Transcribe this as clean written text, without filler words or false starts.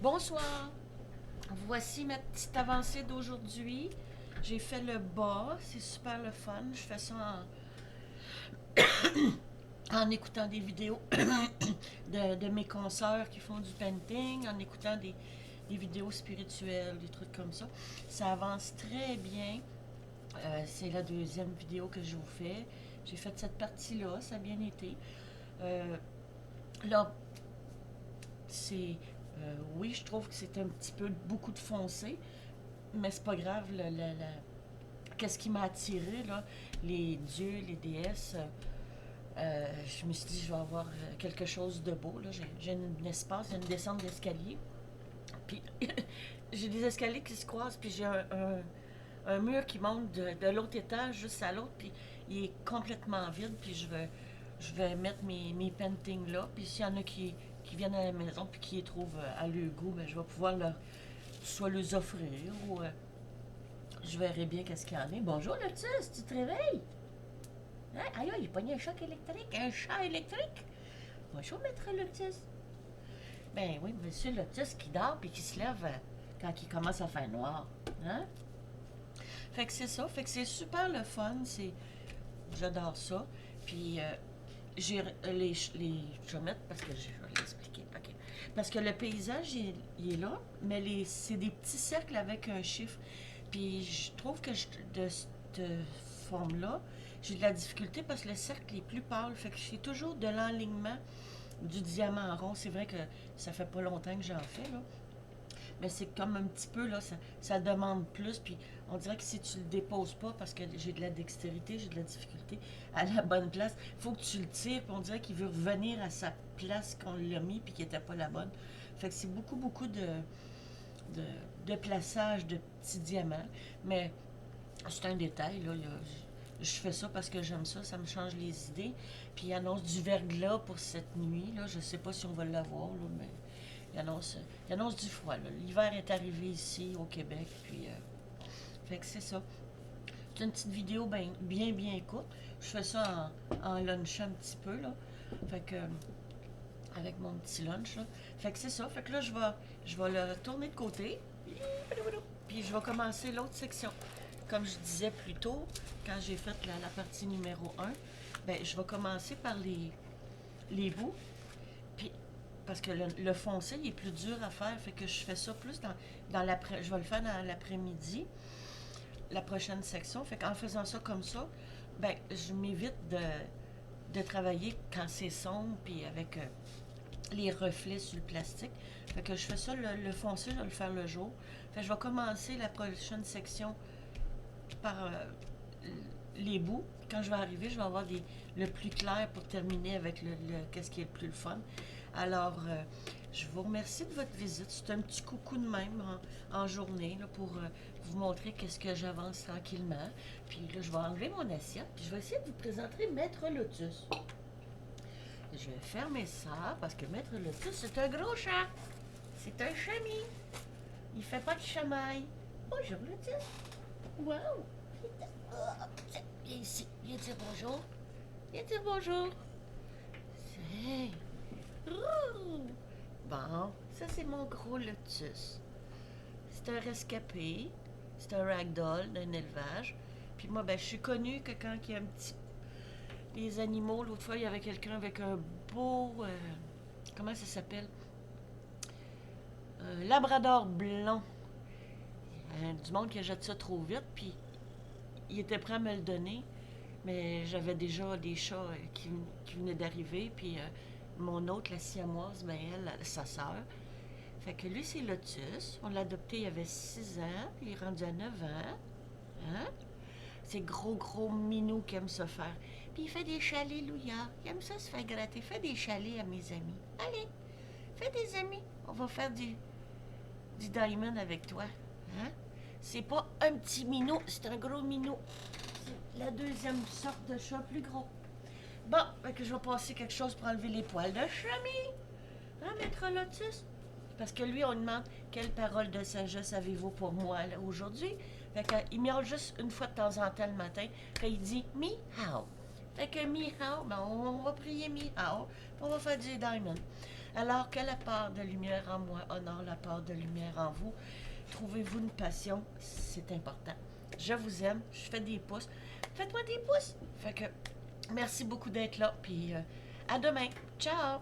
Bonsoir. Voici ma petite avancée d'aujourd'hui. J'ai fait le bas, c'est super le fun. Je fais ça en écoutant des vidéos de mes consoeurs qui font du painting, en écoutant des vidéos spirituelles, des trucs comme ça. Ça avance très bien. C'est la deuxième vidéo que je vous fais. J'ai fait cette partie-là, ça a bien été. Euh, Là, c'est... oui, je trouve que c'est un petit peu beaucoup de foncé, mais c'est pas grave. Qu'est-ce qui m'a attiré, là? Les dieux, les déesses. Je me suis dit, je vais avoir quelque chose de beau. Là. J'ai un espace, une descente d'escalier. Puis j'ai des escaliers qui se croisent, puis j'ai un mur qui monte de l'autre étage juste à l'autre, puis il est complètement vide, puis je vais mettre mes paintings là, puis s'il y en a qui viennent à la maison, puis qui les trouvent à leur goût, ben, je vais pouvoir soit les offrir, ou je verrai bien qu'est-ce qu'il y en a. Bonjour Lotus, tu te réveilles? Hein? Aïe, il pognait un choc électrique, un chat électrique. Bonjour Maître Lotus. Ben oui, Monsieur Lotus qui dort puis qui se lève quand il commence à faire noir. Hein? Fait que c'est ça, fait que c'est super le fun, j'adore ça. Puis j'ai je vais mettre parce que je vais l'expliquer. OK. Parce que le paysage il est là, mais c'est des petits cercles avec un chiffre. Puis je trouve que de cette forme-là, j'ai de la difficulté parce que le cercle est plus pâle. Fait que j'ai toujours de l'enlignement du diamant rond. C'est vrai que ça fait pas longtemps que j'en fais, là. Mais c'est comme un petit peu, là, ça demande plus. Puis on dirait que si tu le déposes pas, parce que j'ai de la dextérité, j'ai de la difficulté à la bonne place, il faut que tu le tires. Puis on dirait qu'il veut revenir à sa place qu'on l'a mis, puis qui n'était pas la bonne. Fait que c'est beaucoup, beaucoup de, de plaçage de petits diamants. Mais c'est un détail, là. Je fais ça parce que j'aime ça, ça me change les idées. Puis il annonce du verglas pour cette nuit, là. Je sais pas si on va l'avoir, là, mais il annonce du froid, là. L'hiver est arrivé ici, au Québec, puis... fait que c'est ça. C'est une petite vidéo bien courte. Je fais ça en lunch un petit peu, là. Fait que... avec mon petit lunch, là. Fait que c'est ça. Fait que là, je vais le tourner de côté. Puis je vais commencer l'autre section. Comme je disais plus tôt, quand j'ai fait la partie numéro un, ben, je vais commencer par les bouts. Puis, parce que le foncé, il est plus dur à faire. Fait que je fais ça plus dans l'après. Je vais le faire dans l'après-midi, la prochaine section. Fait qu'en faisant ça comme ça, ben, je m'évite de travailler quand c'est sombre, puis avec les reflets sur le plastique. Fait que je fais ça, le foncé, je vais le faire le jour. Fait que je vais commencer la prochaine section par les bouts. Quand je vais arriver, je vais avoir le plus clair pour terminer avec qu'est-ce qui est le plus le fun. Alors, je vous remercie de votre visite. C'est un petit coucou de même en journée là, pour vous montrer qu'est-ce que j'avance tranquillement. Puis là, je vais enlever mon assiette. Puis je vais essayer de vous présenter Maître Lotus. Je vais fermer ça parce que Maître Lotus, c'est un gros chat. C'est un chami. Il fait pas de chamaille. Bonjour Lotus. Wow. Viens ici. Viens dire bonjour. Viens dire bonjour. C'est... Bon, ça c'est mon gros Lotus. C'est un rescapé. C'est un ragdoll d'un élevage. Puis moi, ben, je suis connue que quand il y a un petit... Les animaux, l'autre fois, il y avait quelqu'un avec un beau... comment ça s'appelle? Un labrador blanc. Il y a du monde qui achète ça trop vite, puis il était prêt à me le donner, mais j'avais déjà des chats qui venaient d'arriver, puis mon autre, la siamoise, ben elle, sa sœur. Fait que lui, c'est Lotus. On l'a adopté il y avait 6 ans, puis il est rendu à 9 ans. Hein? C'est gros minou qui aime se faire. Puis il fait des chalets, Louia. Il aime ça se faire gratter. Fais des chalets à mes amis. Allez, fais des amis. On va faire du diamond avec toi. Hein? C'est pas un petit minou, c'est un gros minou. C'est la deuxième sorte de chat plus gros. Bon, fait que je vais passer quelque chose pour enlever les poils de chami. Hein, Maître Lotus? Parce que lui, on demande quelle parole de sagesse avez-vous pour moi là, aujourd'hui? Fait qu'il miaule juste une fois de temps en temps le matin. Quand il dit mi hao. Fait que mi hao, ben on va prier mi hao. On va faire du diamond. Alors que la part de lumière en moi honore la part de lumière en vous. Trouvez-vous une passion, c'est important. Je vous aime, je fais des pouces. Faites-moi des pouces. Fait que merci beaucoup d'être là, puis à demain. Ciao!